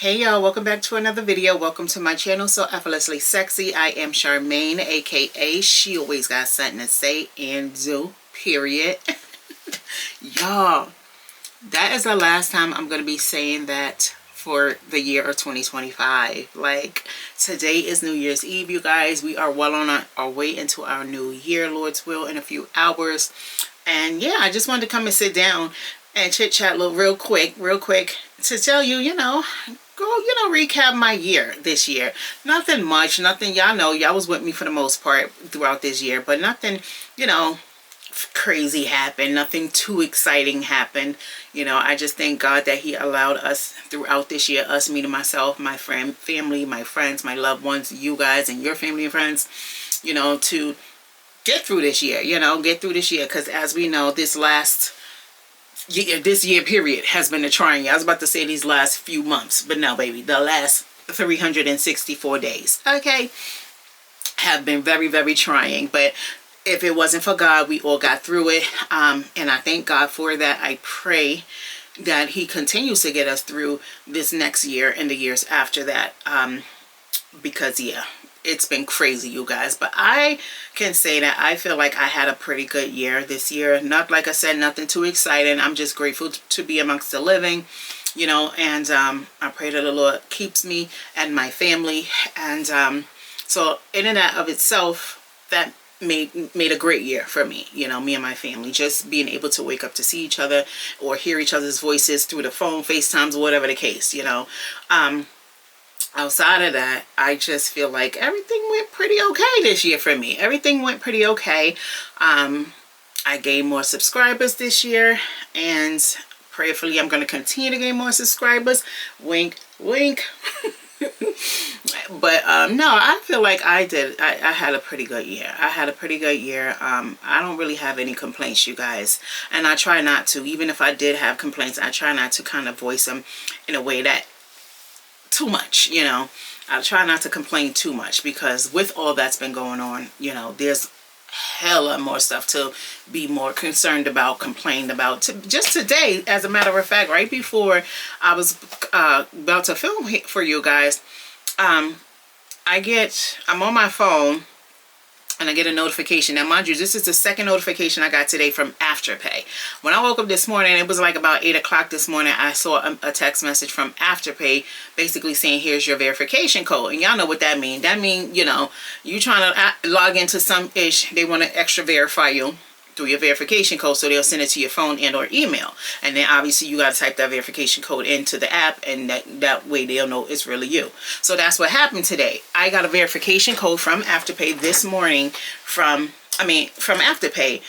Hey y'all, welcome back to another video. Welcome to my channel, So Effortlessly Sexy. I am Charmaine, aka She Always Got Something to Say and Do, period. Y'all, that is the last time I'm going to be saying that for the year of 2025. Like, today is New Year's Eve, you guys. We are well on our way into our new year, Lord's will, in a few hours. And yeah, I just wanted to come and sit down and chit chat real quick to tell you, recap my year this year. Nothing much, nothing, y'all was with me for the most part throughout this year, but nothing, crazy happened. Nothing too exciting happened. I just thank God that he allowed us throughout this year, us, me to myself, my family, my friends, my loved ones, you guys and your family and friends, to get through this year, because as we know, this year period has been a trying. I was about to say these last few months, but no, baby, the last 364 days, okay, have been very, very trying. But if it wasn't for God, we all got through it, and I thank God for that. I pray that he continues to get us through this next year and the years after that, because yeah, it's been crazy, you guys. But I can say that I feel like I had a pretty good year this year. Not, like I said, nothing too exciting. I'm just grateful to be amongst the living, and I pray that the Lord keeps me and my family. And so in and of itself, that made a great year for me, me and my family. Just being able to wake up to see each other or hear each other's voices through the phone, FaceTimes, whatever the case, outside of that, I just feel like everything went pretty okay this year for me. Everything went pretty okay. I gained more subscribers this year, and prayerfully I'm going to continue to gain more subscribers. Wink, wink. But no, I feel like I had a pretty good year. I had a pretty good year. I don't really have any complaints, you guys, and I try not to. Even if I did have complaints, I try not to kind of voice them in a way that too much, I try not to complain too much, because with all that's been going on, there's hella more stuff to be more concerned about, complained about. Just today, as a matter of fact, right before I was about to film for you guys, I'm on my phone and I get a notification. Now, mind you, this is the second notification I got today from Afterpay. When I woke up this morning, it was like about 8 o'clock this morning, I saw a text message from Afterpay basically saying, here's your verification code. And y'all know what that means. That means, you trying to log into some ish, they want to extra verify you through your verification code, so they'll send it to your phone and or email. And then obviously you got to type that verification code into the app, and that way they'll know it's really you. So that's what happened today. I got a verification code from Afterpay this morning from Afterpay.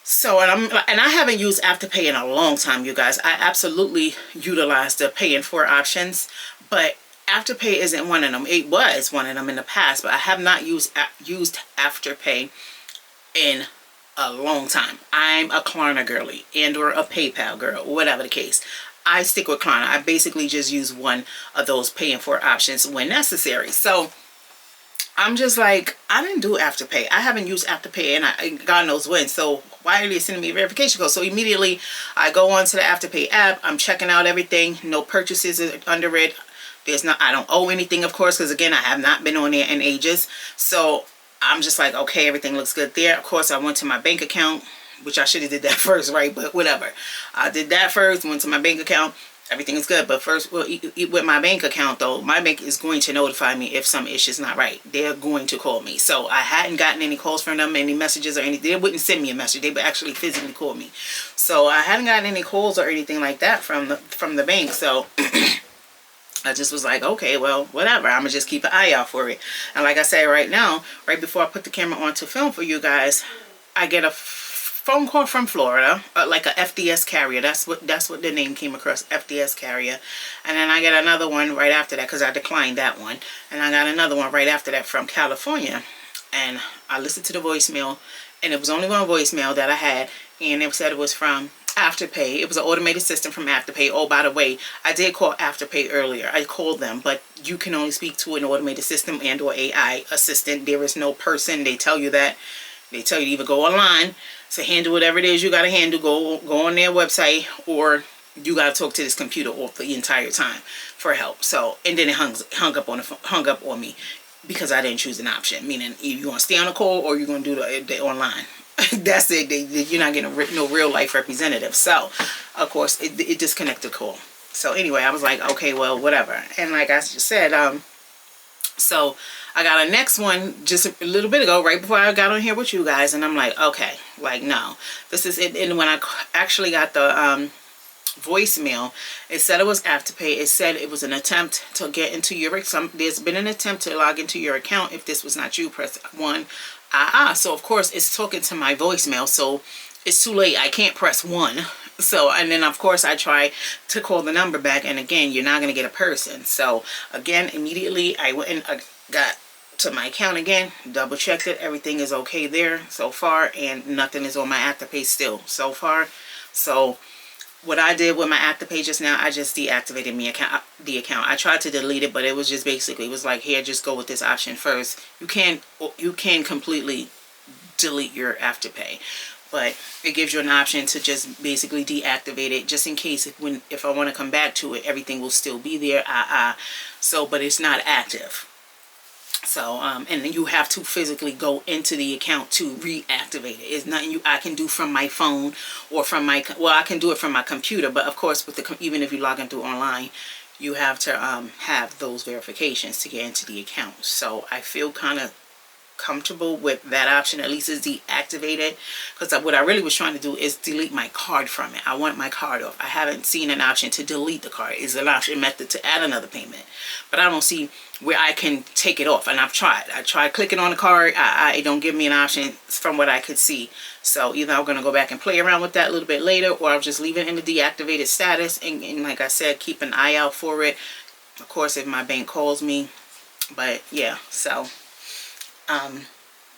So and I haven't used Afterpay in a long time, you guys. I absolutely utilize the pay in 4 options, but Afterpay isn't one of them. It was one of them in the past, but I have not used Afterpay in a long time. I'm a Klarna girly and or a PayPal girl, whatever the case. I stick with Klarna. I basically just use one of those pay in 4 options when necessary. So I'm just like, I didn't do Afterpay. I haven't used Afterpay and God knows when. So why are they sending me a verification code? So immediately I go onto the Afterpay app. I'm checking out everything. No purchases under it. I don't owe anything, of course, because again, I have not been on there in ages. So I'm just like, okay, everything looks good there. Of course, I went to my bank account, which I should have did that first, right? But whatever. I did that first, went to my bank account. Everything is good. But first, well, with my bank account, though, my bank is going to notify me if some issue's not right. They're going to call me. So I hadn't gotten any calls from them, any messages or anything. They wouldn't send me a message. They would actually physically call me. So I hadn't gotten any calls or anything like that from the bank. So I just was like, okay, well, whatever. I'm going to just keep an eye out for it. And like I say right now, right before I put the camera on to film for you guys, I get a phone call from Florida, like a FDS carrier. That's what the name came across, FDS carrier. And then I get another one right after that, because I declined that one. And I got another one right after that from California. And I listened to the voicemail, and it was only one voicemail that I had, and it said it was from Afterpay. It was an automated system from Afterpay. Oh, by the way, I did call Afterpay earlier. I called them, but you can only speak to an automated system and or AI assistant. There is no person. They tell you that. They tell you to either go online to handle whatever it is you got to handle. Go on their website, or you got to talk to this computer all the entire time for help. So, and then it hung up on me because I didn't choose an option, meaning you want to stay on the call or you're going to do the online. That's it. You're not getting no real life representative. So, of course, it disconnected the call. So anyway, I was like, okay, well, whatever. And like I just said, so I got a next one just a little bit ago, right before I got on here with you guys. And I'm like, okay, like, no, this is it. And when I actually got the voicemail, it said it was Afterpay. It said it was an attempt to get into your, there's been an attempt to log into your account. If this was not you, press 1. So of course it's talking to my voicemail, so it's too late. I can't press 1. So, and then of course I try to call the number back, and again, you're not going to get a person. So again, immediately I went and got to my account again, double checked it. Everything is okay there so far, and nothing is on my Afterpay still so far. So what I did with my Afterpay just now, I just deactivated the account. I tried to delete it, but it was just basically, it was like, here, just go with this option first. You can completely delete your Afterpay, but it gives you an option to just basically deactivate it, just in case if I want to come back to it, everything will still be there. So, but it's not active. So, and then you have to physically go into the account to reactivate it. It's nothing I can do from my phone or from my, well, I can do it from my computer, but of course, even if you log in through online, you have to have those verifications to get into the account. So I feel kind of comfortable with that option. At least it's deactivated, because what I really was trying to do is delete my card from it. I want my card off. I haven't seen an option to delete the card. It's an option method to add another payment, but I don't see where I can take it off. And I tried clicking on the card. It don't give me an option from what I could see. So either I'm going to go back and play around with that a little bit later, or I'll just leave it in the deactivated status, and like I said, keep an eye out for it, of course, if my bank calls me. But yeah, so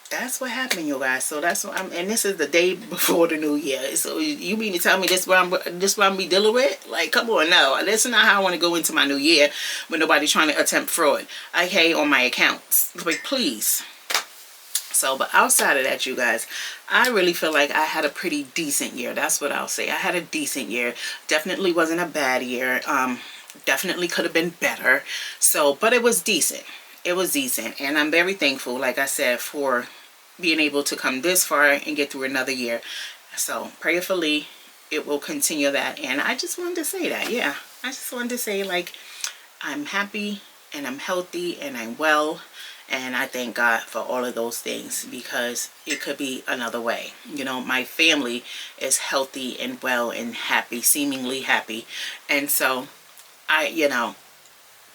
that's what happened, you guys. So that's what and this is the day before the new year. So you mean to tell me this what I'm be dealing with? Like, come on, no. That's not how I want to go into my new year when nobody's trying to attempt fraud, okay, on my accounts. Like, please. So, but outside of that, you guys, I really feel like I had a pretty decent year. That's what I'll say. I had a decent year. Definitely wasn't a bad year. Definitely could have been better. So, but it was decent. It was decent, and I'm very thankful, like I said, for being able to come this far and get through another year. So prayerfully it will continue that. And I just wanted to say that, yeah, I just wanted to say, like, I'm happy and I'm healthy and I'm well, and I thank God for all of those things, because it could be another way. You know, my family is healthy and well and happy, seemingly happy, and so you know,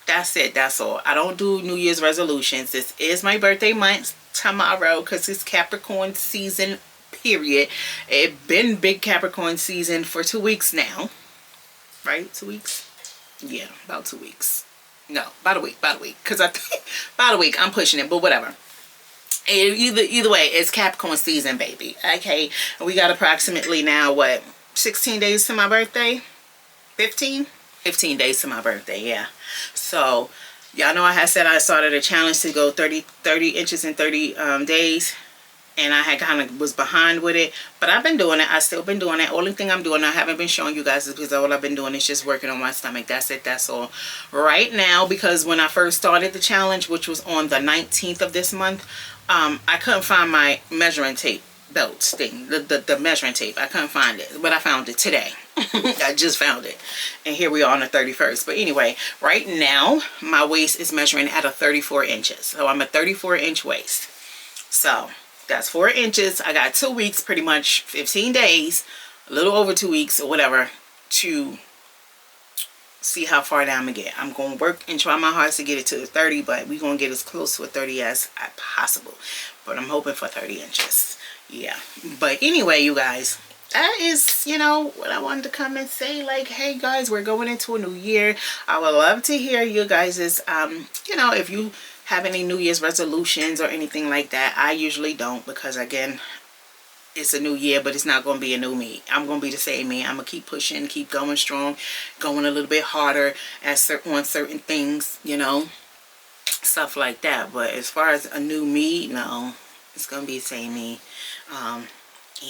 that's it. That's all. I don't do New Year's resolutions. This is my birthday month tomorrow, because it's Capricorn season, period. It's been big Capricorn season for 2 weeks now. Right? 2 weeks? Yeah, about 2 weeks. No, about a week. Because I think about a week. I'm pushing it, but whatever. Either way, it's Capricorn season, baby. Okay? And we got approximately now, what, 16 days to my birthday? 15 days to my birthday, yeah. So y'all know I had said I started a challenge to go 30 inches in 30 days, and I had kind of was behind with it, but I've been doing it. I still been doing it. Only thing I'm doing, I haven't been showing you guys, is because all I've been doing is just working on my stomach. That's it. That's all right now, because when I first started the challenge, which was on the 19th of this month, I couldn't find my measuring tape belts thing, the measuring tape. I couldn't find it, but I found it today. I just found it, and here we are on the 31st. But anyway, right now my waist is measuring at a 34 inches, so I'm a 34-inch waist. So that's 4 inches. I got 2 weeks, pretty much 15 days, a little over 2 weeks or whatever, to see how far down I'm gonna get. I'm gonna work and try my hardest to get it to the 30, but we're gonna get as close to a 30 as possible, but I'm hoping for 30 inches. Yeah, but anyway, you guys, that is, you know, what I wanted to come and say. Like, hey guys, we're going into a new year. I would love to hear you guys' you know, if you have any New Year's resolutions or anything like that. I usually don't, because again, it's a new year, but it's not going to be a new me. I'm going to be the same me. I'm going to keep pushing, keep going strong, going a little bit harder on certain things, you know, stuff like that. But as far as a new me, no, it's going to be the same me.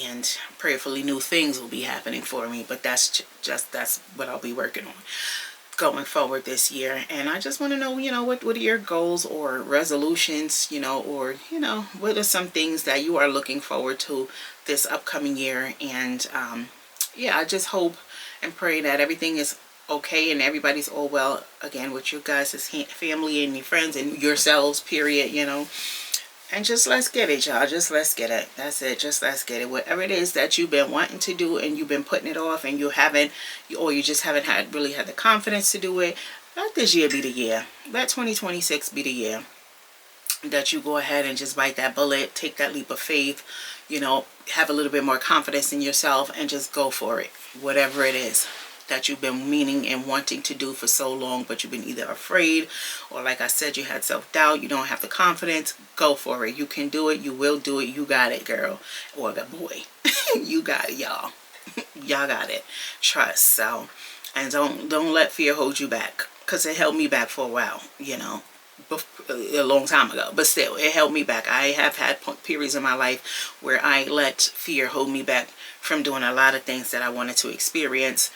and prayerfully new things will be happening for me. But that's what I'll be working on going forward this year. And I just want to know, what are your goals or resolutions, or what are some things that you are looking forward to this upcoming year. And yeah, I just hope and pray that everything is okay and everybody's all well again with you guys as family and your friends and yourselves, period. And just let's get it, y'all. Just let's get it. That's it. Just let's get it. Whatever it is that you've been wanting to do and you've been putting it off and you haven't, or you just haven't really had the confidence to do it, let this year be the year. Let 2026 be the year that you go ahead and just bite that bullet, take that leap of faith, have a little bit more confidence in yourself and just go for it. Whatever it is that you've been meaning and wanting to do for so long, but you've been either afraid or, like I said, you had self-doubt, you don't have the confidence, go for it. You can do it. You will do it. You got it, girl or the boy. You got it, y'all. Y'all got it. Trust. So, and don't let fear hold you back, because it held me back for a while, a long time ago, but still it held me back. I have had periods in my life where I let fear hold me back from doing a lot of things that I wanted to experience.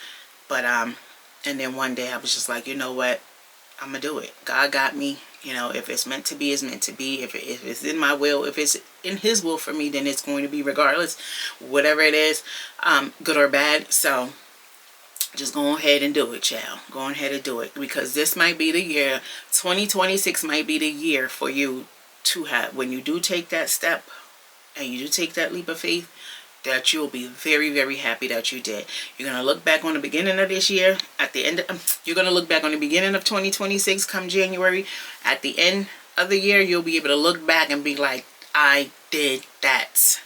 But and then one day I was just like, you know what, I'm gonna do it. God got me. If it's meant to be, it's meant to be. If it's in my will, if it's in his will for me, then it's going to be, regardless, whatever it is, good or bad. So just go ahead and do it, child. Go ahead and do it, because this might be the year. 2026 might be the year for you to have, when you do take that step and you do take that leap of faith, that you'll be very, very happy that you did. You're going to look back on the beginning of this year, at the end of, you're going to look back on the beginning of 2026 come January. At the end of the year, you'll be able to look back and be like, I did that.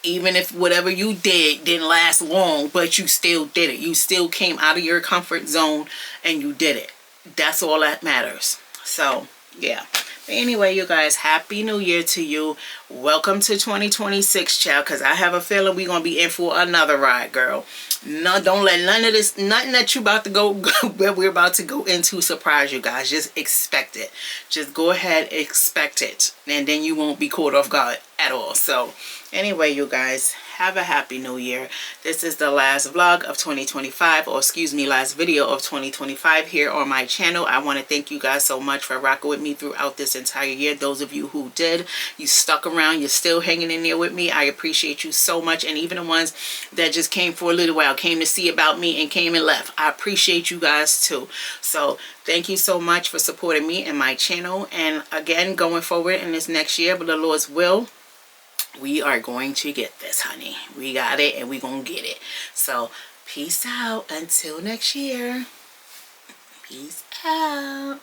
Even if whatever you did didn't last long, but you still did it. You still came out of your comfort zone and you did it. That's all that matters. So, yeah. But anyway, you guys, happy new year to you. Welcome to 2026, child, because I have a feeling we're going to be in for another ride, girl. No, don't let none of this, nothing that you about to go, where we're about to go into, surprise you guys. Just expect it. Just go ahead, expect it. And then you won't be caught off guard at all. So, anyway, you guys, have a happy new year. This is the last vlog of 2025, or excuse me, last video of 2025 here on my channel. I want to thank you guys so much for rocking with me throughout this entire year. Those of you who did, you stuck around, you're still hanging in there with me. I appreciate you so much. And even the ones that just came for a little while, came to see about me and came and left, I appreciate you guys too. So thank you so much for supporting me and my channel. And again, going forward in this next year, but the Lord's will, we are going to get this, honey. We got it, and we gonna get it. So peace out until next year. Peace out.